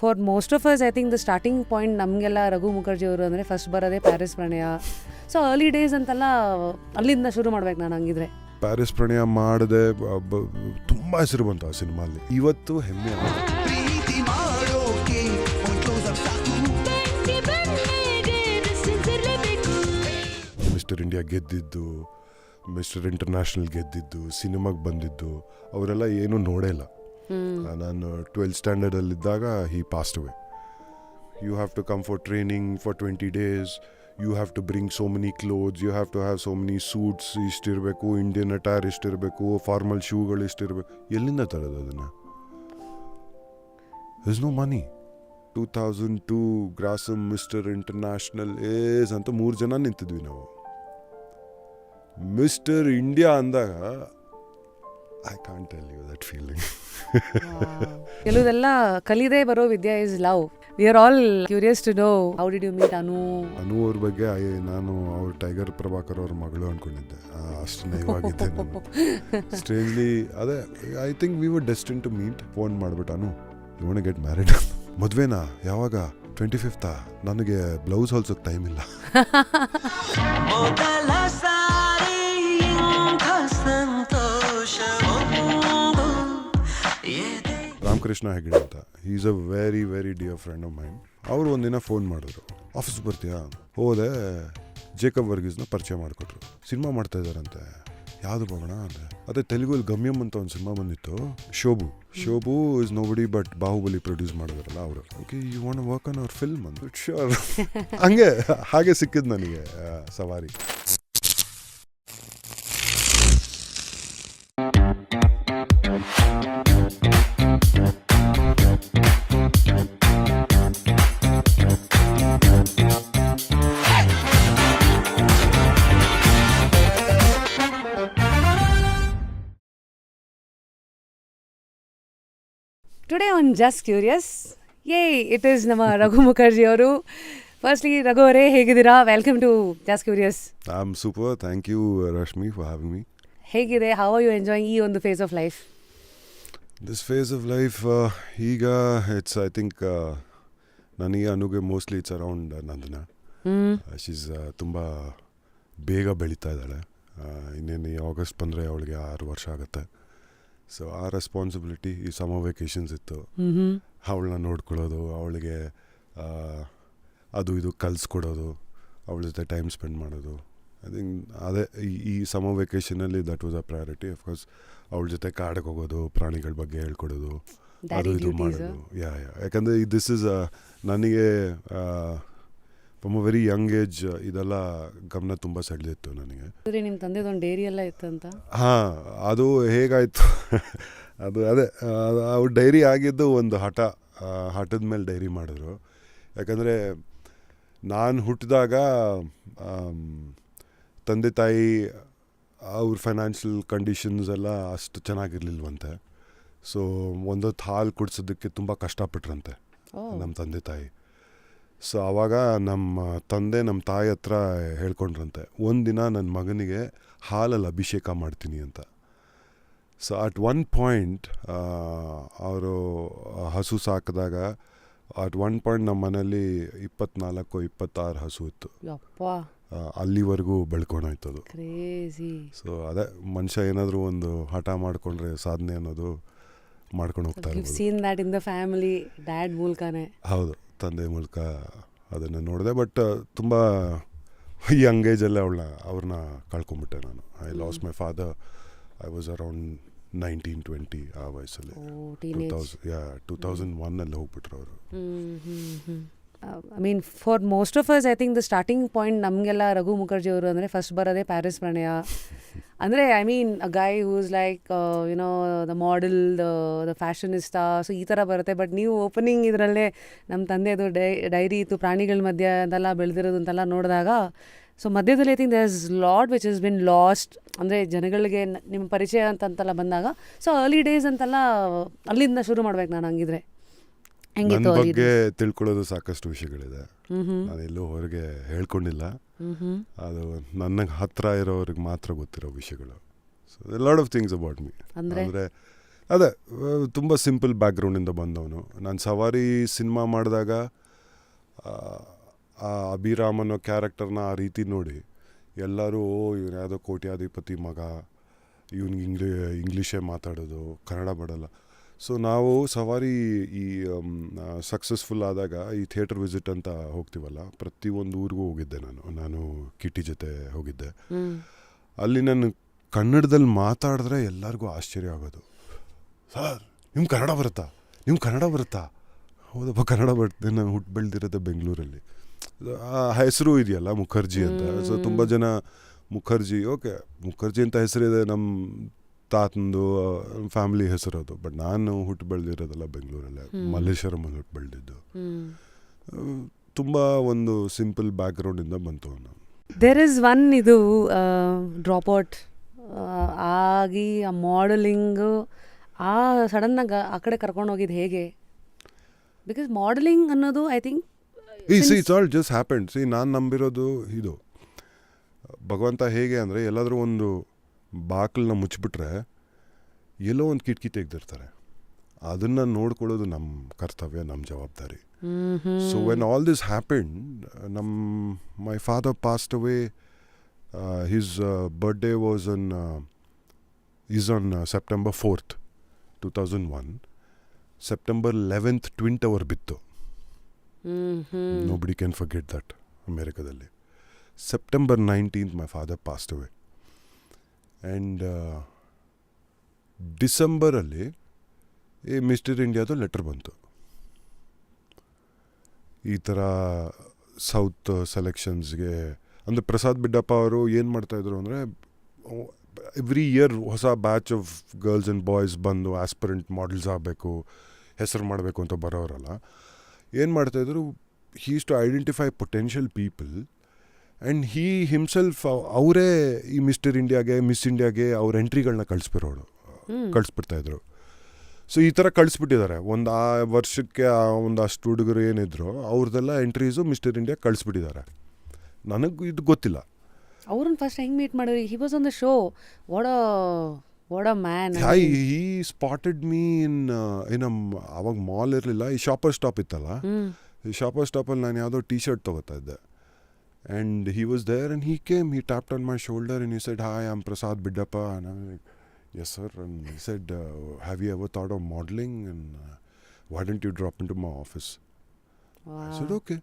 For most of us I think the starting point ನಮಗೆಲ್ಲ ರಘು ಮುಖರ್ಜಿ ಅವರು ಅಂದರೆ ಫಸ್ಟ್ ಬರೋದೇ ಪ್ಯಾರಿಸ್ ಪ್ರಣಯ. ಸೊ ಅರ್ಲಿ ಡೇಸ್ ಅಂತೆಲ್ಲ ಅಲ್ಲಿಂದ ಶುರು ಮಾಡ್ಬೇಕು ನಾನು ಹಂಗಿದ್ರೆ. ಪ್ಯಾರಿಸ್ ಪ್ರಣಯ ಮಾಡಿದೆ, ತುಂಬ ಹೆಸರು ಬಂತು ಆ ಸಿನಿಮಾಲಿ. ಇವತ್ತು ಹೆಮ್ಮೆ ಮಿಸ್ಟರ್ ಇಂಡಿಯಾ ಗೆದ್ದಿದ್ದು, ಮಿಸ್ಟರ್ ಇಂಟರ್ನ್ಯಾಷನಲ್ ಗೆದ್ದಿದ್ದು, ಸಿನಿಮಾಗೆ ಬಂದಿದ್ದು ಅವರೆಲ್ಲ ಏನೂ ನೋಡೇ ಇಲ್ಲ. ನಾನು 12th ಸ್ಟ್ಯಾಂಡರ್ಡಲ್ಲಿದ್ದಾಗ he passed away. You have to come for training for 20 days. You have to bring so many clothes, you have to have so many suits, ಇಷ್ಟಿರಬೇಕು, ಇಂಡಿಯನ್ ಅಟೈರ್ ಇಷ್ಟಿರಬೇಕು, ಫಾರ್ಮಲ್ ಶೂಗಳು ಇಷ್ಟಿರಬೇಕು. ಎಲ್ಲಿಂದ ತರೋದು ಅದನ್ನು? Is no money. 2002 Grasim mister international ಏಸ್ ಅಂತ 3 ಜನ ನಿಂತಿದ್ವಿ ನಾವು. ಮಿಸ್ಟರ್ ಇಂಡಿಯಾ ಅಂದಾಗ I can't tell you that feeling. ಕೆಲವುದೆಲ್ಲ ಕಲಿದೇ ಬರೋ ವಿದ್ಯೆ is love. We are all curious to know how did you meet Anu ಅವ್ರ ಬಗ್ಗೆ. ನಾನು ಅವ್ರ ಟೈಗರ್ ಪ್ರಭಾಕರ್ ಅವ್ರ ಮಗಳು ಅನ್ಕೊಂಡಿದ್ದೆ. ಅಷ್ಟು ನೈವಾಗಿದ್ದೆ ನಾನು. ಸ್ಟ್ರೇಂಜ್ಲಿ ಅದೇ I think we were destined to meet. Phone ಮಾಡ್ಬಿಟ್ಟು Anu you want to get married. ಮದುವೆನಾ ಯಾವಾಗ? 25th. ನನಗೆ ಬ್ಲೌಸ್ ಹೊಲ್ಸೋಕೆ ಟೈಮ್ ಇಲ್ಲ. ರಾಮಕೃಷ್ಣ ಹೆಗಡೆ ಅಂತ, is a very very dear friend of main. ಅವರು ಒಂದಿನ ಫೋನ್ ಮಾಡಿದ್ರು, ಆಫೀಸ್ ಬರ್ತೀಯಾ? ಹೋದೆ. ಜೇಕಬ್ ವರ್ಗೀಸ್ನ ಪರಿಚಯ ಮಾಡಿಕೊಟ್ರು. ಸಿನಿಮಾ ಮಾಡ್ತಾ ಇದ್ದಾರಂತೆ. ಯಾವುದು ಹೋಗೋಣ ಅಂದರೆ ಅದೇ ತೆಲುಗಲ್ಲಿ ಗಮ್ಯಮ್ ಅಂತ ಒಂದು ಸಿನಿಮಾ ಬಂದಿತ್ತು. Shobu is nobody but Baahubali produce ಮಾಡಿದ್ರಲ್ಲ ಅವರು. Okay, you want to work on our film ಅಂತ. ಶ್ಯೂರ್. ಹಾಗೆ ಸಿಕ್ಕಿದ್ದು ನನಗೆ Savaari. Today on just curious, it is ನಮ್ಮ ರಘು ಮುಖರ್ಜಿ ಅವರು. ಫಸ್ಟ್ಲಿ ರಘು ಅವರೇ, ಹೇಗಿದ್ದೀರಾ? Welcome to just curious. I am super, thank you Rashmi for having me. ಹೇಗಿದೆ? ಹೌ ಆರ್ ಯು ಎಂಜಾಯಿಂಗ್ ಈ ಒಂದು phase of life? This phase of life ಈಗ ಇಟ್ಸ್ ಐ ಥಿಂಕ್ ನನಗೆ ಅನುಗೆ mostly it's around Nandana. She's ತುಂಬ ಬೇಗ ಬೆಳೀತಾ ಇದ್ದಾಳೆ. ಇನ್ನೇನು ಆಗಸ್ಟ್ ಬಂದರೆ ಅವಳಿಗೆ 6 ವರ್ಷ ಆಗುತ್ತೆ. ಸೊ ಆ ರೆಸ್ಪಾನ್ಸಿಬಿಲಿಟಿ. ಈ ಸಮ್ಮರ್ ವೆಕೇಷನ್ಸ್ ಇತ್ತು, ಅವಳನ್ನ ನೋಡ್ಕೊಳ್ಳೋದು, ಅವಳಿಗೆ ಅದು ಇದು ಕಲಿಸ್ಕೊಡೋದು, ಅವಳ ಜೊತೆ ಟೈಮ್ ಸ್ಪೆಂಡ್ ಮಾಡೋದು. ಐ ಥಿಂಕ್ ಅದೇ ಈ ಸಮ್ಮರ್ ವೆಕೇಷನಲ್ಲಿ that was a priority. Of course ಅವಳ ಜೊತೆ ಕಾಡಿಗೆ ಹೋಗೋದು, ಪ್ರಾಣಿಗಳ ಬಗ್ಗೆ ಹೇಳ್ಕೊಡೋದು, ಅದು ಇದು ಮಾಡೋದು. ಯಾಕಂದರೆ ದಿಸ್ ಇಸ್ ನನಗೆ from a very Young age ಇದೆಲ್ಲ ಗಮನ ತುಂಬ ಸೆಳೆದಿತ್ತು ನನಗೆ. ನಿಮ್ಮ ತಂದೆದೊಂದು ಡೈರಿ ಎಲ್ಲ ಇತ್ತಂತ? ಹಾಂ, ಅದು ಹೇಗಾಯಿತು ಅದು ಅದೇ ಅವ್ರ ಡೈರಿ ಆಗಿದ್ದು ಒಂದು ಹಠದ ಮೇಲೆ ಡೈರಿ ಮಾಡಿದ್ರು. ಯಾಕಂದರೆ ನಾನು ಹುಟ್ಟಿದಾಗ ತಂದೆ ತಾಯಿ ಅವ್ರ ಫೈನಾನ್ಷಿಯಲ್ ಕಂಡೀಷನ್ಸ್ ಎಲ್ಲ ಅಷ್ಟು ಚೆನ್ನಾಗಿರ್ಲಿಲ್ವಂತೆ. ಸೊ ಒಂದೊತ್ತು ಹಾಲು ಕುಡಿಸೋದಕ್ಕೆ ತುಂಬ ಕಷ್ಟಪಟ್ರಂತೆ ನಮ್ಮ ತಂದೆ ತಾಯಿ. ಸೊ ಆವಾಗ ನಮ್ಮ ತಂದೆ ನಮ್ಮ ತಾಯಿ ಹತ್ರ ಹೇಳ್ಕೊಂಡ್ರಂತೆ, ಒಂದಿನ ನನ್ನ ಮಗನಿಗೆ ಹಾಲಲ್ಲಿ ಅಭಿಷೇಕ ಮಾಡ್ತೀನಿ ಅಂತ. ಸೊ ಅಟ್ ಒನ್ ಪಾಯಿಂಟ್ ಅವರು ಹಸು ಸಾಕಿದಾಗ ನಮ್ಮ ಮನೇಲಿ 24-26 ಹಸು ಇತ್ತು. ಅಲ್ಲಿವರೆಗೂ ಬೆಳ್ಕೊಂಡೋಯ್ತದು. ಸೊ ಅದೇ ಮನುಷ್ಯ ಏನಾದರೂ ಒಂದು ಹಠ ಮಾಡಿಕೊಂಡ್ರೆ ಸಾಧನೆ ಅನ್ನೋದು ಮಾಡ್ಕೊಂಡು ಹೋಗ್ತಾ ಇರ್ಬೋದು. ಹೌದು, ತಂದೆ ಮೂಲಕ ಅದನ್ನು ನೋಡಿದೆ. ಬಟ್ ತುಂಬ ಯಂಗ್ ಏಜಲ್ಲೇ ಅವ್ರನ್ನ ಕಳ್ಕೊಂಬಿಟ್ಟೆ ನಾನು. I lost my father. I was around 19-20 ಆ ವಯಸ್ಸಲ್ಲಿ. 2001 ಹೋಗ್ಬಿಟ್ರು ಅವರು. I mean for most of us I think the starting point ನಮಗೆಲ್ಲ ರಘು ಮುಖರ್ಜಿ ಅವರು ಅಂದರೆ ಫಸ್ಟ್ ಬರೋದೇ ಪ್ಯಾರಿಸ್ ಪ್ರಣಯ. ಅಂದರೆ I mean a guy who's like you know the model, the fashionista. So ಈ ಥರ ಬರುತ್ತೆ. ಬಟ್ ನೀವು ಓಪನಿಂಗ್ ಇದರಲ್ಲೇ ನಮ್ಮ ತಂದೆದು ಡೈರಿ ಇತ್ತು, ಪ್ರಾಣಿಗಳ ಮಧ್ಯೆ ಅದೆಲ್ಲ ಬೆಳೆದಿರೋದು ಅಂತೆಲ್ಲ ನೋಡಿದಾಗ, ಸೊ ಮಧ್ಯದಲ್ಲಿ I think there is lot which is been lost. ಅಂದರೆ ಜನಗಳಿಗೆ ನಿಮ್ಮ ಪರಿಚಯ ಅಂತೆಲ್ಲ ಬಂದಾಗ, ಸೊ ಅರ್ಲಿ ಡೇಸ್ ಅಂತೆಲ್ಲ ಅಲ್ಲಿಂದ ಶುರು ಮಾಡ್ಬೇಕು ನಾನು ಹಂಗಿದ್ರೆ. ನನ್ನ ಬಗ್ಗೆ ತಿಳ್ಕೊಳ್ಳೋದು ಸಾಕಷ್ಟು ವಿಷಯಗಳಿದೆ. ನಾನೆಲ್ಲೂ ಹೊರಗೆ ಹೇಳ್ಕೊಂಡಿಲ್ಲ. ಅದು ನನಗೆ ಹತ್ರ ಇರೋರಿಗೆ ಮಾತ್ರ ಗೊತ್ತಿರೋ ವಿಷಯಗಳು. So lot of things about me. ಅಂದರೆ ಅದೇ ತುಂಬ ಸಿಂಪಲ್ ಬ್ಯಾಕ್ಗ್ರೌಂಡಿಂದ ಬಂದವನು. ನಾನು ಸವಾರಿ ಸಿನಿಮಾ ಮಾಡಿದಾಗ ಆ ಅಭಿರಾಮ್ ಅನ್ನೋ ಕ್ಯಾರೆಕ್ಟರ್ನ ಆ ರೀತಿ ನೋಡಿ ಎಲ್ಲರೂ ಇವನು ಯಾವುದೋ ಕೋಟ್ಯಾಧಿಪತಿ ಮಗ, ಇವನಿಗೆ ಇಂಗ್ಲೀಷೇ ಮಾತಾಡೋದು, ಕನ್ನಡ ಬಡಲ್ಲ. ಸೊ ನಾವು ಸವಾರಿ ಈ ಸಕ್ಸಸ್ಫುಲ್ ಆದಾಗ ಈ ಥಿಯೇಟರ್ ವಿಸಿಟ್ ಅಂತ ಹೋಗ್ತೀವಲ್ಲ, ಪ್ರತಿಯೊಂದು ಊರಿಗೂ ಹೋಗಿದ್ದೆ ನಾನು ಕಿಟಿ ಜೊತೆ ಹೋಗಿದ್ದೆ. ಅಲ್ಲಿ ನಾನು ಕನ್ನಡದಲ್ಲಿ ಮಾತಾಡಿದ್ರೆ ಎಲ್ಲರಿಗೂ ಆಶ್ಚರ್ಯ ಆಗೋದು. ಸರ್ ನಿಮ್ಗೆ ಕನ್ನಡ ಬರುತ್ತಾ? ಹೌದಪ್ಪ, ಕನ್ನಡ ಬರ್ತದೆ. ನಾನು ಹುಟ್ಟು ಬೆಳೆದಿರೋದು ಬೆಂಗಳೂರಲ್ಲಿ. ಆ ಹೆಸರು ಇದೆಯಲ್ಲ ಮುಖರ್ಜಿ ಅಂತ. ಸೊ ತುಂಬ ಜನ ಮುಖರ್ಜಿ ಅಂತ ಹೆಸರಿದೆ, ನಮ್ಮ ತಾತಂದು ಫ್ಯಾಮಿಲಿ ಹೆಸರು ಅದು. ಬಟ್ ನಾನು ಹುಟ್ಟು ಬೆಳೆದಿರೋದಲ್ಲ ಬೆಂಗಳೂರಲ್ಲೇ, ಮಲ್ಲೇಶ್ವರಮಲ್ಲಿ ಹುಟ್ಟು ಬೆಳೆದಿದ್ದು. ತುಂಬ ಒಂದು ಸಿಂಪಲ್ ಬ್ಯಾಕ್ಗ್ರೌಂಡಿಂದ ಬಂತು ನಾನು. ದೇರ್ ಇಸ್ ಒನ್ ಇದು ಡ್ರಾಪ್ಔಟ್ ಆಗಿ ಆ ಮಾಡಲಿಂಗು ಆ ಸಡನ್ನಾಗಿ ಆ ಕಡೆ ಕರ್ಕೊಂಡು ಹೋಗಿದ್ದು ಹೇಗೆ? ಬಿಕಾಸ್ ಮಾಡಲಿಂಗ್ ಅನ್ನೋದು I think it's all just happened. ನಾನು ನಂಬಿರೋದು ಇದು, ಭಗವಂತ ಹೇಗೆ ಅಂದರೆ ಎಲ್ಲಾದರೂ ಒಂದು ಬಾಗಿಲನ್ನ ಮುಚ್ಚಿಬಿಟ್ರೆ ಎಲ್ಲೋ ಒಂದು ಕಿಟಕಿ ತೆಗೆದಿರ್ತಾರೆ. ಅದನ್ನು ನೋಡ್ಕೊಳ್ಳೋದು ನಮ್ಮ ಕರ್ತವ್ಯ, ನಮ್ಮ ಜವಾಬ್ದಾರಿ. So when all this happened, my father passed away. His birthday was on September 4th, 2001. September 11th twin tower ಬಿತ್ತು. Nobody can forget that. ಅಮೇರಿಕಾದಲ್ಲಿ September 19th my father passed away. And ಡಿಸೆಂಬರಲ್ಲಿ ಈ ಮಿಸ್ಟರ್ ಇಂಡಿಯಾದು letter ಬಂತು. ಈ ಥರ south ಸೆಲೆಕ್ಷನ್ಸ್ಗೆ ಅಂದರೆ ಪ್ರಸಾದ್ ಬಿಡ್ಡಪ್ಪ ಅವರು ಏನು ಮಾಡ್ತಾಯಿದ್ರು ಅಂದರೆ, ಎವ್ರಿ ಇಯರ್ ಹೊಸ batch of girls and boys ಬಂದು ಆಸ್ಪಿರೆಂಟ್ ಮಾಡೆಲ್ಸ್ ಆಗಬೇಕು, ಹೆಸರು ಮಾಡಬೇಕು ಅಂತ ಬರೋರಲ್ಲ. ಏನು ಮಾಡ್ತಾಯಿದ್ರು, he is to identify potential people and he himself ಅವರೇ ಈ ಮಿಸ್ಟರ್ ಇಂಡಿಯಾಗೆ, ಮಿಸ್ ಇಂಡಿಯಾಗೆ ಅವ್ರ ಎಂಟ್ರಿಗಳನ್ನ ಕಳಿಸ್ಬಿಡ್ತಾಯಿದ್ರು. ಸೊ ಈ ಥರ ಕಳಿಸ್ಬಿಟ್ಟಿದ್ದಾರೆ. ಒಂದು ಆ ವರ್ಷಕ್ಕೆ ಒಂದಷ್ಟು ಹುಡುಗರು ಏನಿದ್ರು ಅವ್ರದ್ದೆಲ್ಲ ಎಂಟ್ರೀಸು ಮಿಸ್ಟರ್ ಇಂಡಿಯಾ ಕಳಿಸ್ಬಿಟ್ಟಿದ್ದಾರೆ. ನನಗೆ ಇದು ಗೊತ್ತಿಲ್ಲ. ಅವ್ರನ್ನ ಫಸ್ಟ್ ಹೆಂಗೆ ಮೀಟ್ ಮಾಡಿದ್ರಿ? He was on the show. What a man. Hi spotted me in ಅವಾಗ ಮಾಲ್ ಇರಲಿಲ್ಲ, ಈ ಶಾಪರ್ ಸ್ಟಾಪ್ ಇತ್ತಲ್ಲ, ಈ ಶಾಪರ್ ಸ್ಟಾಪಲ್ಲಿ ನಾನು ಯಾವುದೋ ಟಿ ಶರ್ಟ್ ತೊಗೋತಾ ಇದ್ದೆ. And he was there and he came, he tapped on my shoulder and he said, hi, I am Prasad Biddappa. And I like, yes sir. And he said, have you ever thought of modeling, and why don't you drop into my office? Wow. I said okay.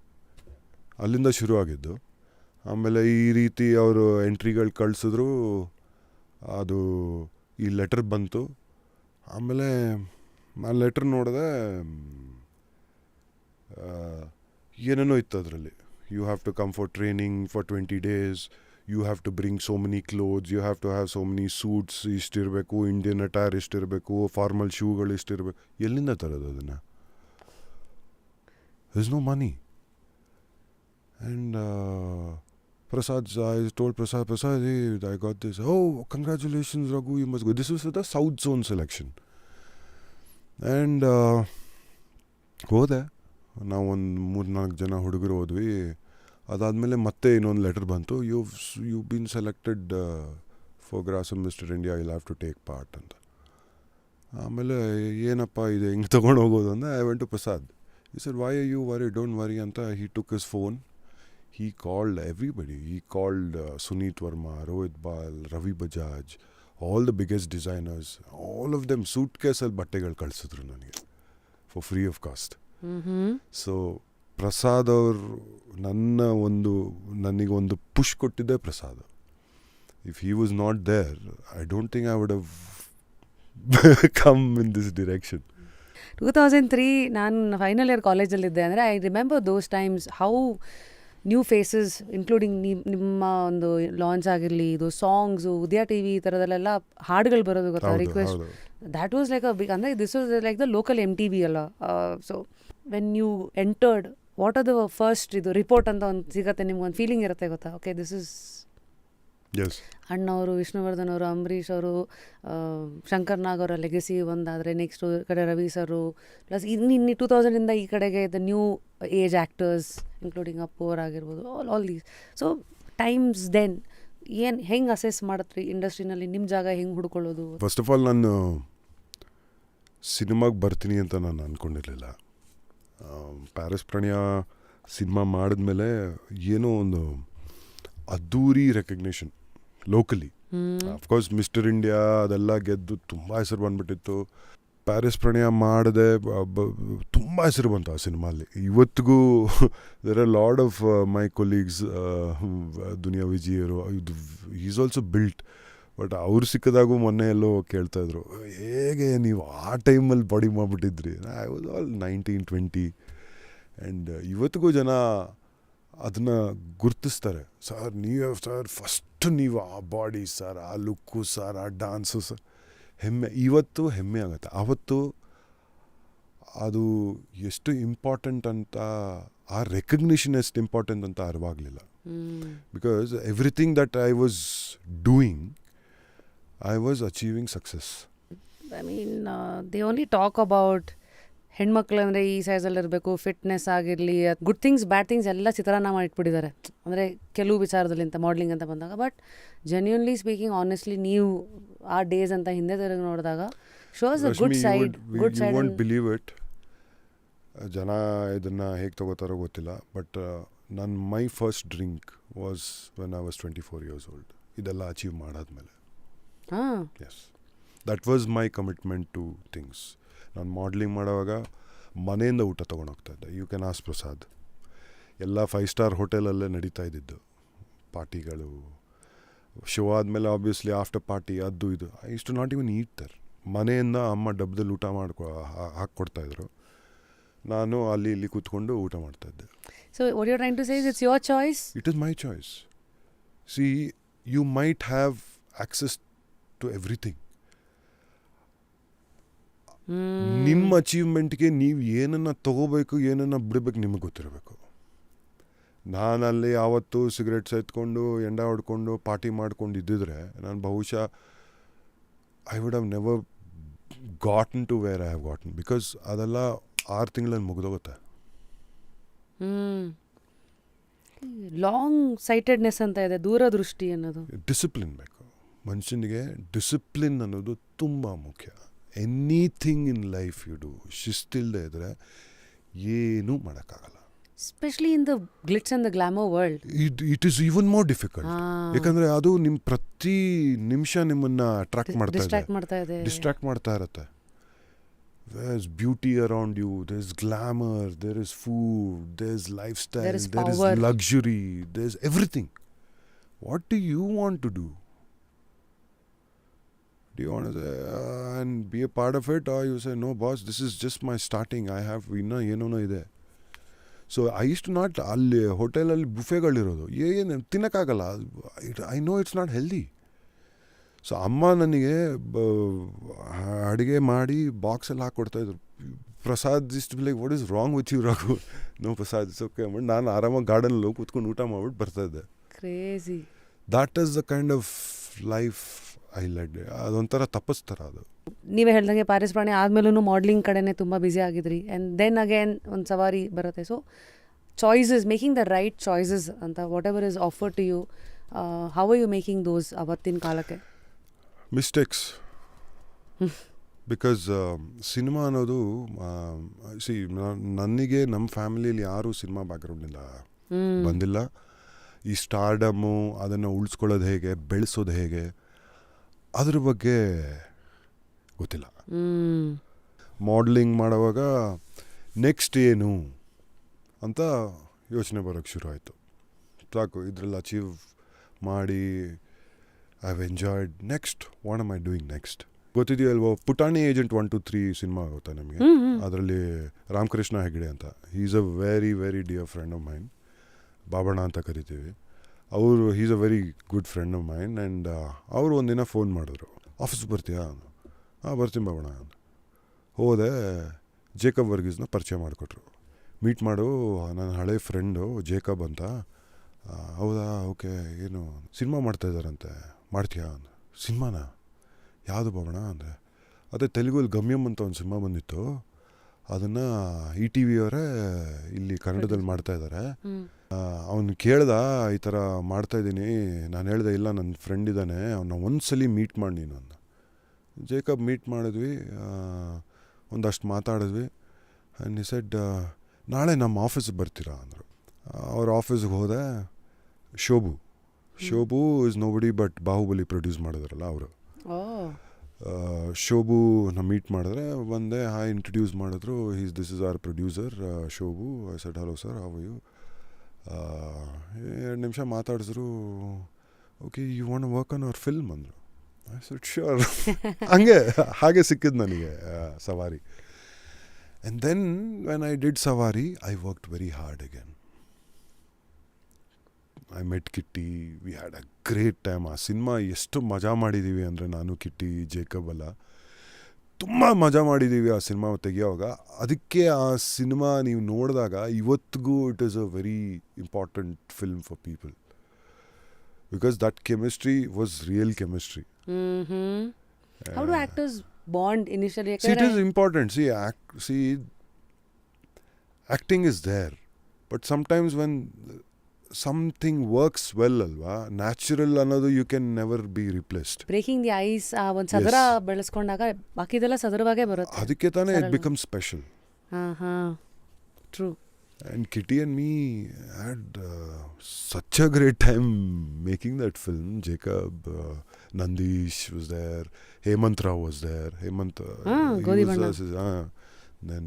ಅಲ್ಲಿಂದ ಶುರು ಆಗಿದ್ದು. ಆಮೇಲೆ ಈ ರೀತಿ ಅವರು ಎಂಟ್ರಿಗಳು ಕಳಿಸಿದ್ರು, ಅದು ಈ ಲೆಟರ್ ಬಂತು. ಆಮೇಲೆ ನಾನು ಲೆಟರ್ ನೋಡಿದೆ, ಏನೇನೋ ಇತ್ತು ಅದರಲ್ಲಿ. You have to come for training for 20 days, you have to bring so many clothes, you have to have so many suits, ಇಷ್ಟಿರಬೇಕು, ಇಂಡಿಯನ್ ಅಟೈರ್ ಇಷ್ಟಿರಬೇಕು, ಫಾರ್ಮಲ್ ಶೂಗಳು ಇಷ್ಟಿರಬೇಕು. ಎಲ್ಲಿಂದ ತರೋದು ಅದನ್ನು? there's no money. And Prasad, I told Prasad, hey, I got this. Oh, congratulations Raghu, you must go. This was the South Zone selection. And ಹೋದೆ ನಾವು, ಒಂದು 3-4 ಜನ ಹುಡುಗರು ಹೋದ್ವಿ. ಅದಾದಮೇಲೆ ಮತ್ತೆ ಇನ್ನೊಂದು ಲೆಟರ್ ಬಂತು, you been selected for Grasim mister India, will have to take part ಅಂತ. ಆಮೇಲೆ ಏನಪ್ಪ ಇದು ಹೆಂಗೆ ತೊಗೊಂಡು ಹೋಗೋದು ಅಂದರೆ, I went to Prasad. He said, why are you worry, don't worry ಅಂತ. He took his phone, he called everybody. He called Suneet Varma, Rohit Bal, Ravi Bajaj, all the biggest designers, all of them suit ಕೇಸಲ್ಲಿ ಬಟ್ಟೆಗಳು ಕಳಿಸಿದ್ರು ನನಗೆ for free of cost. So Prasad ಅವರು ನನಗೊಂದು push ಕೊಟ್ಟಿದ್ದೆ Prasad. If he was not there, I don't think I would have come in this direction. 2003 ನಾನು final year ಕಾಲೇಜಲ್ಲಿದ್ದೆ. ಅಂದರೆ I remember those times, how new faces including ನಿಮ್ಮ ಒಂದು launch ಆಗಿರಲಿ, ಇದು songs, ಉದಯ T V ಈ ಥರದಲ್ಲೆಲ್ಲ ಹಾಡುಗಳು ಬರೋದು ಗೊತ್ತಾ, request. That was like a big, ಅಂದರೆ this was like the local MTV ಅಲ್ಲ. So when you entered, what are the first ಇದು ರಿಪೋರ್ಟ್ ಅಂತ ಒಂದು ಸಿಗುತ್ತೆ, ನಿಮ್ಗೊಂದು ಫೀಲಿಂಗ್ ಇರುತ್ತೆ ಗೊತ್ತಾ, ಓಕೆ ದಿಸ್ ಇಸ್ ಅಣ್ಣವರು, ವಿಷ್ಣುವರ್ಧನ್ ಅವರು, ಅಂಬರೀಷ್ ಅವರು, ಶಂಕರ್ ನಾಗ್ ಅವರ ಲೆಗಸಿ ಒಂದಾದರೆ, ನೆಕ್ಸ್ಟು ಈ ಕಡೆ ರವಿ ಸರು, ಪ್ಲಸ್ ಇನ್ನು 2000 ಈ ಕಡೆಗೆ the new age actors including Appu ಅವರಾಗಿರ್ಬೋದು, all these. So times then ಹೆಂಗೆ ಅಸೆಸ್ ಮಾಡತ್ರಿ ಇಂಡಸ್ಟ್ರಿನಲ್ಲಿ ನಿಮ್ಮ ಜಾಗ ಹೆಂಗೆ ಹುಡ್ಕೊಳ್ಳೋದು? ಫಸ್ಟ್ ಆಫ್ ಆಲ್ ನಾನು ಸಿನಿಮಾಗೆ ಬರ್ತೀನಿ ಅಂತ ನಾನು ಅಂದ್ಕೊಂಡಿರಲಿಲ್ಲ. ಪ್ಯಾರಿಸ್ ಪ್ರಣಯ ಸಿನಿಮಾ ಮಾಡಿದ್ಮೇಲೆ ಏನೋ ಒಂದು ಅದ್ದೂರಿ recognition locally. Of course mister India ಅದೆಲ್ಲ ಗೆದ್ದು ತುಂಬ ಹೆಸರು ಬಂದ್ಬಿಟ್ಟಿತ್ತು. ಪ್ಯಾರಿಸ್ ಪ್ರಣಯ ಮಾಡಿದೆ, ತುಂಬ ಹೆಸರು ಬಂತು ಆ ಸಿನಿಮಾಲಿ. ಇವತ್ತಿಗೂ there are lot of my colleagues, Duniya ವಿಜಯರು, ಇದು ಈಸ್ ಆಲ್ಸೋ ಬಿಲ್ಟ್. ಬಟ್ ಅವ್ರು ಸಿಕ್ಕದಾಗೂ ಮೊನ್ನೆ ಎಲ್ಲೋ ಕೇಳ್ತಾಯಿದ್ರು, ಹೇಗೆ ನೀವು ಆ ಟೈಮಲ್ಲಿ ಬಾಡಿ ಮಾಡಿಬಿಟ್ಟಿದ್ರಿ. I was all 19-20. ಆ್ಯಂಡ್ ಇವತ್ತಿಗೂ ಜನ ಅದನ್ನು ಗುರ್ತಿಸ್ತಾರೆ. ಸರ್ ಫಸ್ಟ್ ನೀವು ಆ ಬಾಡಿ ಸರ್, ಆ ಲುಕ್ಕು ಸರ್, ಆ ಡಾನ್ಸು ಸರ್, ಹೆಮ್ಮೆ. ಇವತ್ತು ಹೆಮ್ಮೆ ಆಗುತ್ತೆ. ಆವತ್ತು ಅದು ಎಷ್ಟು ಇಂಪಾರ್ಟೆಂಟ್ ಅಂತ, ಆ ರೆಕಗ್ನಿಷನ್ ಎಷ್ಟು ಇಂಪಾರ್ಟೆಂಟ್ ಅಂತ ಅರಿವಾಗಲಿಲ್ಲ. Because everything that I was doing, I was achieving success. I mean they only talk about ಹೆಣ್ಮಕ್ಳು ಅಂದರೆ ಈ ಸೈಜಲ್ಲಿ ಇರಬೇಕು, ಫಿಟ್ನೆಸ್ ಆಗಿರಲಿ, ಗುಡ್ ಥಿಂಗ್ಸ್ ಬ್ಯಾಡ್ ಥಿಂಗ್ಸ್ ಎಲ್ಲ ಚಿತ್ರಾನ್ನ ಮಾಡಿಟ್ಬಿಟ್ಟಿದ್ದಾರೆ ಅಂದರೆ ಕೆಲವು ವಿಚಾರದಲ್ಲಿ ಅಂತ ಮಾಡಲಿಂಗ್ ಅಂತ ಬಂದಾಗ. ಬಟ್ ಜೆನ್ಯೂನ್ಲಿ ಸ್ಪೀಕಿಂಗ್, ಆನೆಸ್ಟ್ಲಿ ನೀವು ಆ ಡೇಸ್ ಅಂತ ಹಿಂದೆ ತಿರುಗಿ ನೋಡಿದಾಗ shows a good side. Good side. Won't believe it. ಜನ ಇದನ್ನು ಹೇಗೆ ತಗೋತಾರೋ ಗೊತ್ತಿಲ್ಲ. But my first drink was when I was 24 years old. ಇದೆಲ್ಲ ಅಚೀವ್ ಮಾಡಾದ್ಮೇಲೆ. Yes, that was my commitment to things. ನಾನು ಮಾಡಲಿಂಗ್ ಮಾಡೋವಾಗ ಮನೆಯಿಂದ ಊಟ ತೊಗೊಂಡೋಗ್ತಾಯಿದ್ದೆ. You can ask Prasad. ಎಲ್ಲ 5 star ಹೋಟೆಲಲ್ಲೇ ನಡೀತಾ ಇದ್ದಿದ್ದು ಪಾರ್ಟಿಗಳು. ಶೋ ಆದಮೇಲೆ ಆಬ್ವಿಯಸ್ಲಿ ಆಫ್ಟರ್ ಪಾರ್ಟಿ ಅದು ಇದು. I used to not even eat there. ಮನೆಯಿಂದ ಅಮ್ಮ ಡಬ್ಬದಲ್ಲಿ ಊಟ ಹಾಕ್ಕೊಡ್ತಾಯಿದ್ರು. ನಾನು ಅಲ್ಲಿ ಇಲ್ಲಿ ಕೂತ್ಕೊಂಡು ಊಟ ಮಾಡ್ತಾಯಿದ್ದೆ. So what you are trying to say is it's your choice. It is my choice. See, you might have access to everything. ನಿಮ್ಮ ಅಚೀವ್ಮೆಂಟ್ಗೆ ನೀವು ಏನನ್ನು ತೊಗೋಬೇಕು, ಏನನ್ನು ಬಿಡಬೇಕು ನಿಮಗೆ ಗೊತ್ತಿರಬೇಕು. ನಾನಲ್ಲಿ ಯಾವತ್ತೂ ಸಿಗರೇಟ್ಸ್ ಎತ್ಕೊಂಡು ಎಂಡ ಹೊಡ್ಕೊಂಡು ಪಾರ್ಟಿ ಮಾಡ್ಕೊಂಡು ಇದ್ದಿದ್ರೆ ನಾನು ಬಹುಶಃ I would have never gotten to where I have gotten. Because ಅದೆಲ್ಲ 6 ತಿಂಗಳಲ್ಲಿ ಮುಗಿದೋಗುತ್ತೆ. ಲಾಂಗ್ ಸೈಟೆಡ್ನೆಸ್ ಅಂತ ಇದೆ, ದೂರದೃಷ್ಟಿ ಅನ್ನೋದು. ಡಿಸಿಪ್ಲಿನ್ ಬೇಕು ಮನುಷ್ಯನಿಗೆ. ಡಿಸಿಪ್ಲಿನ್ ಅನ್ನೋದು ತುಂಬ ಮುಖ್ಯ. Anything in life you do, ಶಿಸ್ತಿಲ್ಲದೆ ಇದ್ದರೆ ಏನೂ ಮಾಡೋಕ್ಕಾಗಲ್ಲ. Especially in the glitz and the glamour world it is even more difficult. ಯಾಕಂದರೆ ಅದು ನಿಮ್ಮ ಪ್ರತಿ ನಿಮಿಷ ನಿಮ್ಮನ್ನು ಡಿಸ್ಟ್ರಾಕ್ಟ್ ಮಾಡ್ತಾ ಇರುತ್ತೆ. There is beauty around you, there is glamour, there is food, there is lifestyle, there is luxury, there is everything. What do you want to do? Do you want to say, and be a part of it, or you say, no boss, this is just my starting, I have ಏನೋ ಇದೆ. So I used to not, ಅಲ್ಲಿ ಹೋಟೆಲಲ್ಲಿ ಬುಫೆಗಳಿರೋದು ಏನು ತಿನ್ನೋಕ್ಕಾಗಲ್ಲ. I know it's not healthy. So ಅಮ್ಮ ನನಗೆ ಅಡುಗೆ ಮಾಡಿ ಬಾಕ್ಸಲ್ಲಿ ಹಾಕ್ಕೊಡ್ತಾಯಿದ್ರು. ಪ್ರಸಾದ್ ಇಷ್ಟು like, what is wrong with you Raghu? No Prasad, it's okay ಅಂದ್ಬಿಟ್ಟು ನಾನು ಆರಾಮಾಗಿ ಗಾರ್ಡನಲ್ಲಿ ಹೋಗಿ ಕೂತ್ಕೊಂಡು ಊಟ ಮಾಡ್ಬಿಟ್ಟು ಬರ್ತಾಯಿದ್ದೆ. Crazy. That is the kind of life I led. ಅದೊಂಥರ ತಪಸ್ತರ ಅದು. ನೀವೇ ಹೇಳ್ದಂಗೆ ಪ್ಯಾರಿಸ್ ಪ್ರಾಣಿ ಆದಮೇಲೂ ಮಾಡಲಿಂಗ್ ಕಡೆನೇ ತುಂಬ ಬ್ಯುಸಿ ಆಗಿದ್ರಿ. ಆ್ಯಂಡ್ ದೆನ್ ಅಗೇನ್ ಒಂದು ಸವಾರಿ ಬರುತ್ತೆ. So choices, making the right choices ಅಂತ whatever is offer to you, how are you making those ಅವತ್ತಿನ ಕಾಲಕ್ಕೆ? ಮಿಸ್ಟೇಕ್ಸ್. ಬಿಕಾಸ್ ಸಿನಿಮಾ ಅನ್ನೋದು, ಸಿ, ನನಗೆ ನಮ್ಮ ಫ್ಯಾಮಿಲಿಯಲ್ಲಿ ಯಾರೂ ಸಿನಿಮಾ ಬ್ಯಾಕ್ಗ್ರೌಂಡಿಂದ ಬಂದಿಲ್ಲ. ಈ ಸ್ಟಾರ್ಡಮ್ಮು ಅದನ್ನು ಉಳಿಸ್ಕೊಳ್ಳೋದು ಹೇಗೆ, ಬೆಳೆಸೋದು ಹೇಗೆ, ಅದ್ರ ಬಗ್ಗೆ ಗೊತ್ತಿಲ್ಲ. ಮಾಡಲಿಂಗ್ ಮಾಡುವಾಗ ನೆಕ್ಸ್ಟ್ ಏನು ಅಂತ ಯೋಚನೆ ಬರೋಕ್ಕೆ ಶುರು ಆಯಿತು. ಸಾಕು, ಇದರಲ್ಲಿ ಅಚೀವ್ ಮಾಡಿ I have enjoyed. Next what am I doing next? ಗೊತ್ತಿದೆಯಲ್ವೋ, ಪುಟಾಣಿ ಏಜೆಂಟ್ 1, 2, 3 ಸಿನಿಮಾ ಆಗುತ್ತೆ ನಮಗೆ. ಅದರಲ್ಲಿ ರಾಮಕೃಷ್ಣ ಹೆಗ್ಡೆ ಅಂತ, is a very very dear friend of main. Babanna ಅಂತ ಕರಿತೀವಿ. ಅವರು is a very good friend of main. And ಅವರು ಒಂದಿನ ಫೋನ್ ಮಾಡಿದ್ರು, ಆಫೀಸ್ಗೆ ಬರ್ತೀಯಾ? ಹಾಂ ಬರ್ತೀನಿ ಬಾಬಣ್ಣ ಅಂತ. ಹೋದೆ, ಜೇಕಬ್ ವರ್ಗೀಸ್ನ ಪರಿಚಯ ಮಾಡಿಕೊಟ್ರು. ಮೀಟ್ ಮಾಡು, ನನ್ನ ಹಳೆ ಫ್ರೆಂಡು ಜೇಕಬ್ ಅಂತ. ಹೌದಾ, ಓಕೆ, ಏನು ಸಿನಿಮಾ ಮಾಡ್ತಾಯಿದ್ದಾರಂತೆ, ಮಾಡ್ತೀಯಾ? ಸಿನಿಮಾನ ಯಾವುದು ಬಾಬಣ್ಣ ಅಂದರೆ, ಅದೇ ತೆಲುಗಲ್ಲಿ ಗಮ್ಯಮ್ ಅಂತ ಒಂದು ಸಿನಿಮಾ ಬಂದಿತ್ತು, ಅದನ್ನು ETV ಅವರೇ ಇಲ್ಲಿ ಕನ್ನಡದಲ್ಲಿ ಮಾಡ್ತಾಯಿದ್ದಾರೆ. ಅವನು ಕೇಳ್ದ, ಈ ಥರ ಮಾಡ್ತಾಯಿದ್ದೀನಿ. ನಾನು ಹೇಳಿದೆ, ಇಲ್ಲ, ನನ್ನ ಫ್ರೆಂಡ್ ಇದ್ದಾನೆ, ಅವನ್ನ ಒಂದ್ಸಲಿ ಮೀಟ್ ಮಾಡಿ ನೀನು ಅಂದ. ಜೇಕಬ್ ಮೀಟ್ ಮಾಡಿದ್ವಿ. ಒಂದಷ್ಟು ಮಾತಾಡಿದ್ವಿ. ಆ್ಯಂಡ್ ಈ ಸೆಡ್ ನಾಳೆ ನಮ್ಮ ಆಫೀಸಿಗೆ ಬರ್ತೀರಾ ಅಂದರು. ಅವ್ರ ಆಫೀಸ್ಗೆ ಹೋದೆ. Shobu is nobody but Baahubali produce ಮಾಡಿದ್ರಲ್ಲ ಅವರು. ಶೋಭುನ ಮೀಟ್ ಮಾಡಿದ್ರೆ ಬಂದೆ. ಹಾಯ್ ಇಂಟ್ರೊಡ್ಯೂಸ್ ಮಾಡಿದ್ರು. This is our producer Shobu. I said hello sir, how you. 2 ನಿಮಿಷ ಮಾತಾಡಿದ್ರು. Okay, you want work on our film ಅಂದರು. I said sure. ಹಾಗೆ ಸಿಕ್ಕಿದ್ದು ನನಗೆ Savaari. And then when I did Savaari, I worked very hard again. I met Kitty. We had a great time. ಆ ಸಿನಿಮಾ ಎಷ್ಟು ಮಜಾ ಮಾಡಿದ್ದೀವಿ ಅಂದರೆ, ನಾನು, ಕಿಟ್ಟಿ, ಜೇಕಬ್ ಎಲ್ಲ ತುಂಬ ಮಜಾ ಮಾಡಿದ್ದೀವಿ ಆ ಸಿನಿಮಾ ತೆಗಿಯೋವಾಗ. ಅದಕ್ಕೆ ಆ ಸಿನಿಮಾ ನೀವು ನೋಡಿದಾಗ ಇವತ್ತಿಗೂ it is a very important film for people, because that chemistry was real chemistry. How do actors bond initially? See, it is important. See, acting is there, but sometimes when something works well, alva, natural ಅನ್ನೋದು you can never be replaced. Breaking the ice, ಒಂದು ಸದರ ಬೆಳೆಸ್ಕೊಂಡಾಗ ಬಾಕಿದೆಲ್ಲ ಸದರವಾಗೇ ಬರುತ್ತೆ. ಅದಕ್ಕೆ ತಾನೇ it becomes special. True. And Kitty and me had such a great time making that film. Jacob, Nandish was there, Hemant Rao was there. Then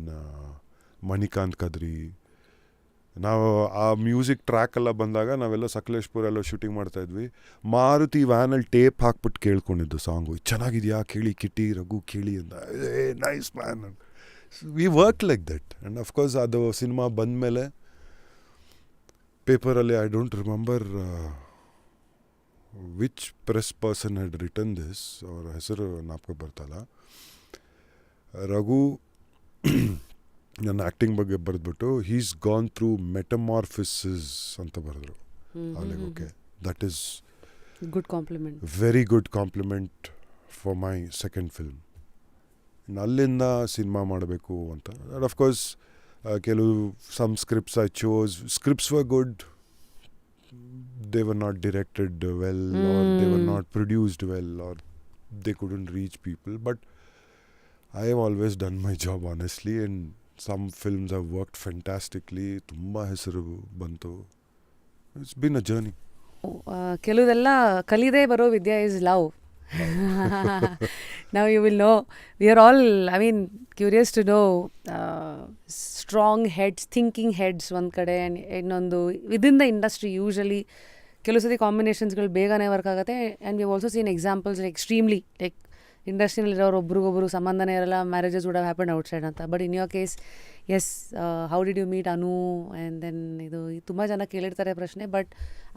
Manikant Kadri. ನಾವು ಆ music track ಎಲ್ಲ ಬಂದಾಗ ನಾವೆಲ್ಲ ಸಕಲೇಶ್ಪುರ ಎಲ್ಲ ಶೂಟಿಂಗ್ ಮಾಡ್ತಾಯಿದ್ವಿ. ಮಾರುತಿ ವ್ಯಾನಲ್ಲಿ ಟೇಪ್ ಹಾಕ್ಬಿಟ್ಟು ಕೇಳ್ಕೊಂಡಿದ್ದು song. ಚೆನ್ನಾಗಿದೆಯಾ ಕೇಳಿ ಕಿಟ್ಟಿ, ರಘು ಕೇಳಿ ಅಂತ. Nice man. We work like that. And of course ಅದು ಸಿನಿಮಾ ಬಂದಮೇಲೆ ಪೇಪರಲ್ಲಿ, I don't remember which press person had written this, ಅವರ ಹೆಸರು ಜ್ಞಾಪಕ ಬರ್ತಲ್ಲ. ರಘು ನನ್ನ ಆ್ಯಕ್ಟಿಂಗ್ ಬಗ್ಗೆ ಬರೆದ್ಬಿಟ್ಟು ಹೀಸ್ ಗಾನ್ ಥ್ರೂ ಮೆಟಮಾರ್ಫಿಸಿಸ್ ಅಂತ ಬರೆದ್ರು. Okay, that is good compliment, very good compliment for my second film. ಅಲ್ಲಿಂದ ಸಿನಿಮಾ ಮಾಡಬೇಕು ಅಂತ. ಆ್ಯಂಡ್ ಅಫ್ಕೋರ್ಸ್ ಕೆಲವು some scripts I chose. Scripts were good, they were not directed well, or they were not produced well, or they couldn't reach people. But I have always done my job honestly, and some films have worked fantastically. ತುಂಬ ಹೆಸರು ಬಂತು. It's been a journey. ಕೆಲವುದೆಲ್ಲ ಕಲಿದೇ ಬರೋ ವಿದ್ಯೆ is love. Now you will know. We are all, I mean, curious to know strong heads, thinking heads ಒಂದು ಕಡೆ, ಇನ್ನೊಂದು within the industry usually ಕೆಲವು ಸತಿ ಕಾಂಬಿನೇಷನ್ಸ್ಗಳು ಬೇಗನೆ ವರ್ಕ್ ಆಗುತ್ತೆ. And we have also seen examples like extremely like ಇಂಡಸ್ಟ್ರಿಯಲ್ಲಿರೋರು ಒಬ್ರಿಗೊಬ್ರು ಸಂಬಂಧನೇ ಇರಲ್ಲ, marriages would have happen outside ಅಂತ. But in your case, yes, how did you meet Anu? And then ಇದು ತುಂಬ ಜನ ಕೇಳಿರ್ತಾರೆ ಪ್ರಶ್ನೆ, but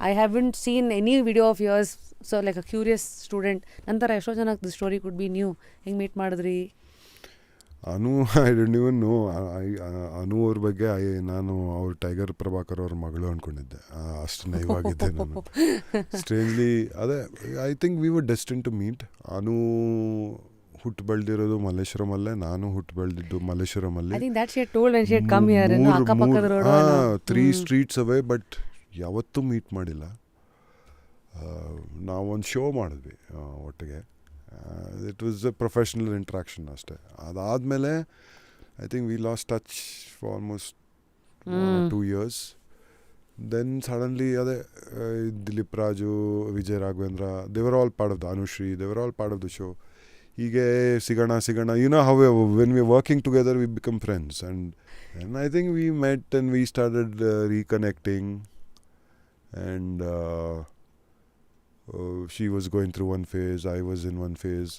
I haven't seen any video of yours. So like a curious student ನಂತರ ಎಷ್ಟೋ ಜನಕ್ಕೆ the story could be new. ಹೆಂಗೆ ಮೀಟ್ ಮಾಡಿದ್ರಿ? Anu, I don't even know. ಅನು ಅವ್ರ ಬಗ್ಗೆ ನಾನು ಅವ್ರ ಟೈಗರ್ ಪ್ರಭಾಕರ್ ಅವ್ರ ಮಗಳು ಅಂದ್ಕೊಂಡಿದ್ದೆ. ಅಷ್ಟು ನೈವಾಗಿದ್ದೆ ನಾನು. ಸ್ಟ್ರೇಂಜ್ಲಿ ಅದೇ, I think we were destined to meet. Anu ಹುಟ್ಟು ಬೆಳೆದಿರೋದು ಮಲ್ಲೇಶ್ವರಮಲ್ಲೇ, ನಾನು ಹುಟ್ಟು ಬೆಳೆದಿದ್ದು ಮಲ್ಲೇಶ್ವರಮಲ್ಲಿ. 3 streets away, ಬಟ್ ಯಾವತ್ತೂ ಮೀಟ್ ಮಾಡಿಲ್ಲ. ನಾವೊಂದು ಶೋ ಮಾಡಿದ್ವಿ ಒಟ್ಟಿಗೆ. It was a professional interaction ಅಷ್ಟೇ. ಅದಾದಮೇಲೆ I think we lost touch for almost 2 years. Then suddenly ಅದೇ Dilip Raju, Vijay Raghavendra, they were all part of the, Anushree, they were all part of the show. ಹೀಗೆ ಸಿಗೋಣ you know how when we working together we become friends. And I think we met and we started reconnecting. And she was going through one phase, I was in one phase.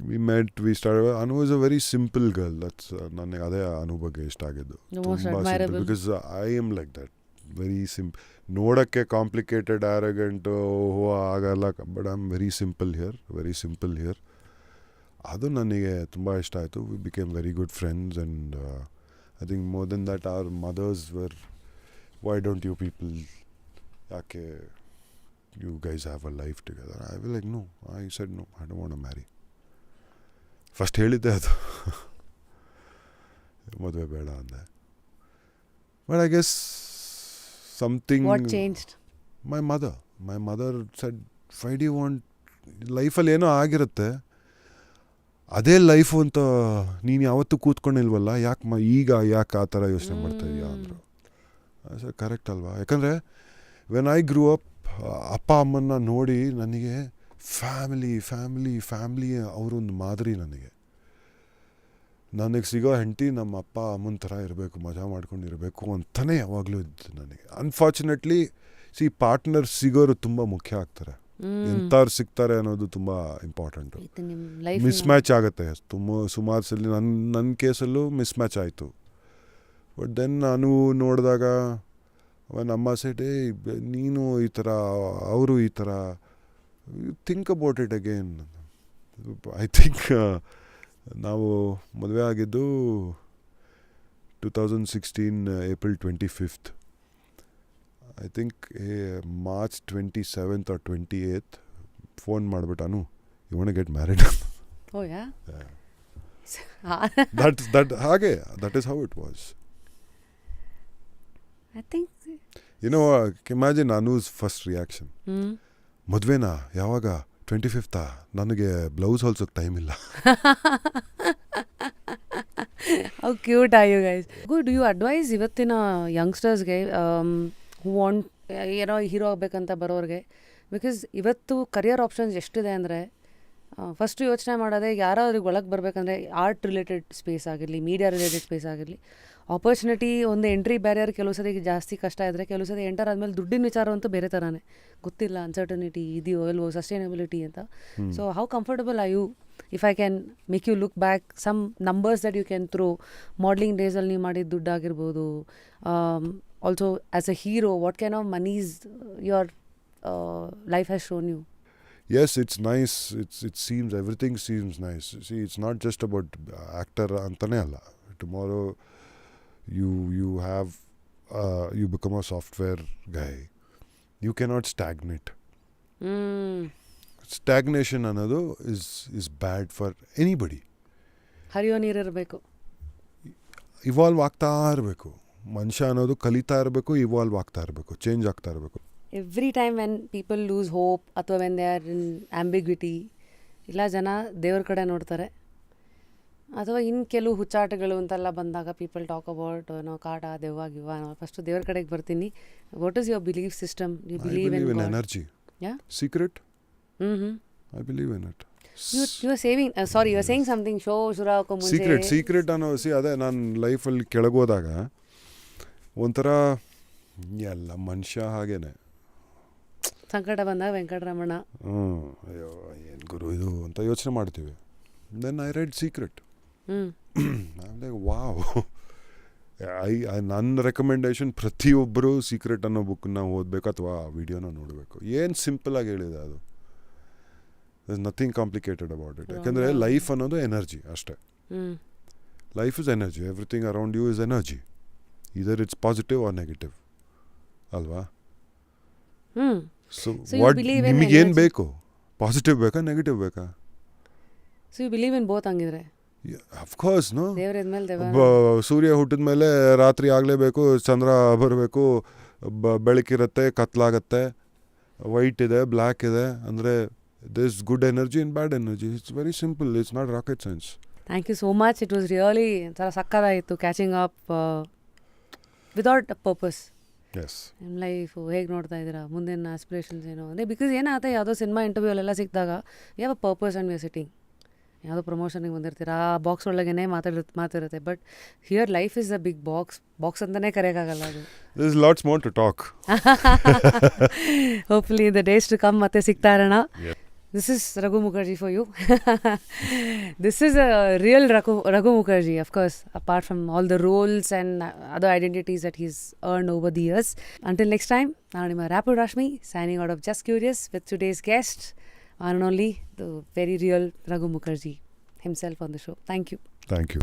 We met, we started. Anu is a very simple girl. That's ನನಗೆ ಅದೇ ಅನು ಬಗ್ಗೆ ಇಷ್ಟ ಆಗಿದ್ದು. ತುಂಬ simple, because I am like that. Very simple. ನೋಡೋಕ್ಕೆ complicated, arrogant ಆಗಲ್ಲ, but I am very simple here. ಅದು ನನಗೆ ತುಂಬ ಇಷ್ಟ ಆಯಿತು. We became very good friends. And I think more than that our mothers were, why don't you people, ಯಾಕೆ you guys have a life together? I was like, no. I said, no, I don't want to marry. First ಹೇಳಿದ್ದೆ ಅದು, ಮದುವೆ ಬೇಡ ಅಂದೆ. But I guess something... What changed? My mother said, why do you want... ಲೈಫಲ್ಲಿ ಏನೋ ಆಗಿರುತ್ತೆ, ಅದೇ life ಅಂತ ನೀನು ಯಾವತ್ತೂ ಕೂತ್ಕೊಂಡಿಲ್ವಲ್ಲ, ಯಾಕೆ ಆ ಥರ ಯೋಚನೆ ಮಾಡ್ತಾ ಇದೆಯಾ ಅಂದರು. ಸರ್ ಕರೆಕ್ಟ್ ಅಲ್ವಾ? ಯಾಕಂದರೆ ವೆನ್ ಐ ಗ್ರೂ ಅಪ್, ಅಪ್ಪ ಅಮ್ಮನ್ನ ನೋಡಿ ನನಗೆ ಫ್ಯಾಮಿಲಿ ಅವರೊಂದು ಮಾದರಿ. ನನಗೆ ಸಿಗೋ ಹೆಂಡತಿ ನಮ್ಮ ಅಪ್ಪ ಅಮ್ಮನ ಥರ ಇರಬೇಕು, ಮಜಾ ಮಾಡ್ಕೊಂಡಿರಬೇಕು ಅಂತಲೇ ಯಾವಾಗಲೂ ಇದ್ದು ನನಗೆ. ಅನ್ಫಾರ್ಚುನೇಟ್ಲಿ ಪಾರ್ಟ್ನರ್ ಸಿಗೋರು ತುಂಬ ಮುಖ್ಯ ಆಗ್ತಾರೆ. ಎಂಥವ್ರು ಸಿಗ್ತಾರೆ ಅನ್ನೋದು ತುಂಬ ಇಂಪಾರ್ಟೆಂಟು. ಮಿಸ್ ಮ್ಯಾಚ್ ಆಗುತ್ತೆ ಸುಮಾರು ಸಲ. ನನ್ನ ಕೇಸಲ್ಲೂ ಮಿಸ್ ಮ್ಯಾಚ್ ಆಯಿತು. ಬಟ್ ದೆನ್ ನಾನು ನೋಡಿದಾಗ ನಮ್ಮ ಸೈಡೇ ನೀನು ಈ ಥರ, ಅವರು ಈ ಥರ, think about it again. I think ನಾವು ಮದುವೆ ಆಗಿದ್ದು 2016 April 25th. ಐ ಥಿಂಕ್ March 27th or 28th phone ಮಾಡಿಬಿಟ್ಟು, Anu you want to get married. Oh ya, ಹಾಗೆ that is how it was. I think imagine Anu's first reaction, ಮದುವೆನಾ ಯಾವಾಗ? 25th. ನನಗೆ ಬ್ಲೌಸ್ ಹೊಲ್ಸೋಕ್ಕೆ ಟೈಮ್ ಇಲ್ಲ. How cute are you guys. Good. You advise ಇವತ್ತಿನ ಯಂಗ್ಸ್ಟರ್ಸ್ಗೆ who want hero ಆಗಬೇಕಂತ ಬರೋರಿಗೆ, ಬಿಕಾಸ್ ಇವತ್ತು ಕರಿಯರ್ ಆಪ್ಷನ್ಸ್ ಎಷ್ಟಿದೆ ಅಂದರೆ, ಫಸ್ಟು ಯೋಚನೆ ಮಾಡೋದೇ ಯಾರಾದ್ರಿಗೆ ಒಳಗೆ ಬರಬೇಕಂದ್ರೆ ಆರ್ಟ್ ರಿಲೇಟೆಡ್ ಸ್ಪೇಸ್ ಆಗಿರಲಿ, ಮೀಡಿಯಾ ರಿಲೇಟೆಡ್ ಸ್ಪೇಸ್ ಆಗಿರಲಿ, ಆಪರ್ಚುನಿಟಿ ಒಂದು ಎಂಟ್ರಿ ಬ್ಯಾರಿಯರ್ ಕೆಲವು ಸತಿಗೆ ಜಾಸ್ತಿ ಕಷ್ಟ ಇದ್ದರೆ, ಕೆಲವು ಸತಿ ಎಂಟರ್ ಆದಮೇಲೆ ದುಡ್ಡಿನ ವಿಚಾರ ಅಂತೂ ಬೇರೆ ಥರನೇ ಗೊತ್ತಿಲ್ಲ, ಅನ್ಸರ್ಟನಿಟಿ ಇದೆಯೋ ಇಲ್ವೋ, ಸಸ್ಟೈನಬಿಲಿಟಿ ಅಂತ. So how comfortable are you, if I can make you look back some numbers that you can throw, modelling ಡೇಸಲ್ಲಿ ನೀವು ಮಾಡಿದ ದುಡ್ಡಾಗಿರ್ಬೋದು, also as a hero what can of moneys your life has shown you? Yes, it's nice. Everything seems nice. See, it's not just about actor antane alla. Tomorrow you become a software guy. You cannot stagnate. Stagnation ಅನ್ನೋದು is bad for anybody. ಹರಿಯೋ ನೀರಿರಬೇಕು, evolve ಆಗ್ತಾ ಇರಬೇಕು. ಮನುಷ್ಯ ಅನ್ನೋದು ಕಲಿತಾ ಇರಬೇಕು, evolve ಆಗ್ತಾ ಇರಬೇಕು, ಚೇಂಜ್ ಆಗ್ತಾ ಇರಬೇಕು. Every time when people lose hope ಅಥವಾ when they are in ambiguity, ಇಲ್ಲ ಜನ ದೇವ್ರ ಕಡೆ ನೋಡ್ತಾರೆ, ಅಥವಾ ಇನ್ನು ಕೆಲವು ಹುಚ್ಚಾಟಗಳು ಅಂತೆಲ್ಲ ಬಂದಾಗ ಪೀಪಲ್ ಟಾಕ್ ಅಬೌಟ್ ಕಾಟ, ದೆವ್ವ ಗಿವ್ವ. ಫಸ್ಟು ದೇವ್ರ ಕಡೆಗೆ ಬರ್ತೀನಿ. What is your belief system? You believe in energy? Secret? I believe in it. You are saving, sorry, you are saying something. Show ಶುರು ಹಾಕೋ ಮುಂಚೆ ಸೀಕ್ರೆಟ್ ಅನ್ನೋ ಅದೇ ನಾನು ಲೈಫಲ್ಲಿ ಕೆಳಗೋದಾಗ ಒಂಥರ ಎಲ್ಲ ಮನುಷ್ಯ ಹಾಗೇನೆ, ಸಂಕಟ ಬಂದಾಗ ವೆಂಕಟರಮಣ, ಅಯ್ಯೋ ಏನು ಗುರು ಇದು ಅಂತ ಯೋಚನೆ ಮಾಡ್ತೀವಿ. Then I read secret. Wow, ನನ್ನ ರೆಕಮೆಂಡೇಶನ್ ಪ್ರತಿಯೊಬ್ಬರು ಸೀಕ್ರೆಟ್ ಅನ್ನೋ ಬುಕ್ಕನ್ನ ಓದಬೇಕು ಅಥವಾ ವಿಡಿಯೋನ ನೋಡಬೇಕು. ಏನು ಸಿಂಪಲಾಗಿ ಹೇಳಿದೆ ಅದು. there's nothing complicated about it. ಯಾಕೆಂದರೆ ಲೈಫ್ ಅನ್ನೋದು ಎನರ್ಜಿ ಅಷ್ಟೇ. Life is energy. Everything around you is energy. either it's positive or negative ಅಲ್ವಾ? ಸೊ ವಾಟ್ ನಿಮಗೇನು ಬೇಕು? ಪಾಸಿಟಿವ್ ಬೇಕಾ, ನೆಗೆಟಿವ್ ಬೇಕಾ? So you believe in both ಹಂಗಿದ್ರೆ? ಅಫ್ಕೋರ್ಸ್. ನೋ, ದೇವರ ಸೂರ್ಯ ಹುಟ್ಟಿದ ಮೇಲೆ ರಾತ್ರಿ ಆಗಲೇಬೇಕು, ಚಂದ್ರ ಬರಬೇಕು, ಬೆಳಕಿರುತ್ತೆ, ಕತ್ಲಾಗತ್ತೆ, ವೈಟ್ ಇದೆ, ಬ್ಲ್ಯಾಕ್ ಇದೆ. ಅಂದರೆ there is good energy and bad energy. It's very simple. It's not rocket science. Thank you so much. It was really ಸಕ್ಕತ್ತಾಯಿತು catching up without a purpose. Yes. ನಿಮ್ಮ ಲೈಫು ಹೇಗೆ ನೋಡ್ತಾ ಇದ್ದೀರಾ, ಮುಂದಿನ ಆಸ್ಪಿರೇಷನ್ಸ್ ಏನು ಅಂದರೆ, ಬಿಕಾಸ್ ಏನಾಗುತ್ತೆ, ಯಾವುದೋ ಸಿನಿಮಾ ಇಂಟರ್ವ್ಯೂಲೆಲ್ಲ ಸಿಕ್ಕಿದಾಗ ಯಾವ purpose and we are sitting, ಯಾವುದೋ ಪ್ರಮೋಷನಿಗೆ ಬಂದಿರ್ತೀರ, ಆ ಬಾಕ್ಸ್ ಒಳಗೇ ಮಾತಿರುತ್ತೆ. But here life is a big box ಅಂತಲೇ ಕರೆಯೋಕ್ಕಾಗಲ್ಲ ಅದು. There is lots more to talk. Hopefully the days to come ಮತ್ತೆ ಸಿಗ್ತಾ ಇರೋಣ. Yeah. This is Raghu Mukherjee for you. This is a real Raghu Mukherjee, of course, apart from all the roles and other identities that he's earned over the years. Until next time, I'm Rapid Rashmi, signing out of Just Curious with today's guest, one and only, the very real Raghu Mukherjee himself on the show. Thank you. Thank you.